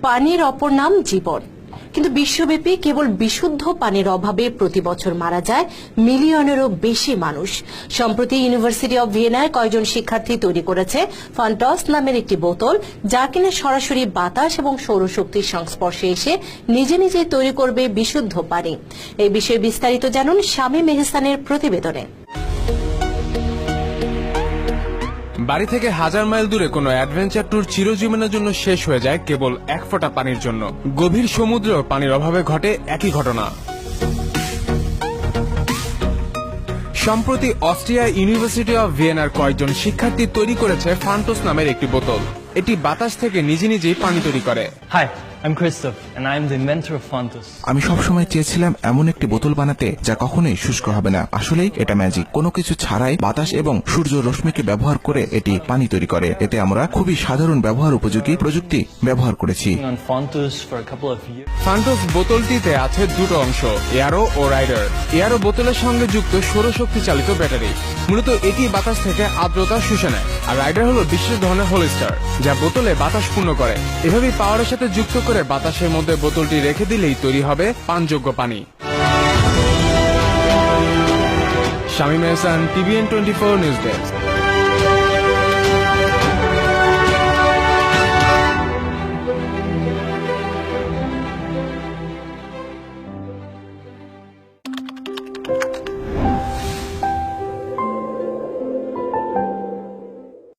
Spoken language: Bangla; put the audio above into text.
পানির অপর নাম জীবন, কিন্তু বিশ্বব্যাপী কেবল বিশুদ্ধ পানির অভাবে প্রতি বছর মারা যায় মিলিয়নেরও বেশি মানুষ। সম্প্রতি ইউনিভার্সিটি অব ভিয়েনায় কয়েকজন শিক্ষার্থী তৈরি করেছে ফান্টস নামের একটি বোতল, যা কিনা সরাসরি বাতাস এবং সৌরশক্তির সংস্পর্শে এসে নিজে নিজে তৈরি করবে বিশুদ্ধ পানি। এই বিষয়ে বিস্তারিত জানুন শামীম এহসানের প্রতিবেদনে। বাড়ি থেকে হাজার মাইল দূরে কোনো অ্যাডভেঞ্চার ট্যুর চিরজীবনের জন্য শেষ হয়ে যায় কেবল এক ফোঁটা পানির জন্য। গভীর সমুদ্র পানির অভাবে ঘটে একই ঘটনা। সম্প্রতি অস্ট্রিয়া ইউনিভার্সিটি অব ভিয়েনার কয়েকজন শিক্ষার্থী তৈরি করেছে ফান্টস নামের একটি বোতল। এটি বাতাস থেকে নিজে নিজেই পানি তৈরি করে। Hi, I'm Christoph and I'm the inventor of Fantos. আমি সবসময় চেয়েছিলাম এমন একটি বোতল বানাতে যা কখনোই শুষ্ক হবে না। আসলেই এটা ম্যাজিক। কোনো কিছু ছাড়াই বাতাস এবং সূর্য রশ্মিকে ব্যবহার করে এটি পানি তৈরি করে। এতে আমরা খুবই সাধারণ ব্যবহার উপযোগী প্রযুক্তি ব্যবহার করেছি। On Fantos for a couple of years. ফান্টস বোতলটিতে আছে দুটো অংশ, এয়ারো ও রাইডার। এয়ারো বোতলের সঙ্গে যুক্ত সৌরশক্তি চালিত ব্যাটারি। মূলত এটি বাতাস থেকে আর্দ্রতা শুষে নেয়। আর রাইডার হলো বিশেষ ধরনের হোলিস্টার, যা বোতলে বাতাস পূর্ণ করে। এভাবেই পাওয়ারের সাথে যুক্ত করে বাতাসের মধ্যে বোতলটি রেখে দিলেই তৈরি হবে পানযোগ্য পানি। শামীম এহসান, TVN24 নিউজ ডেস্ক।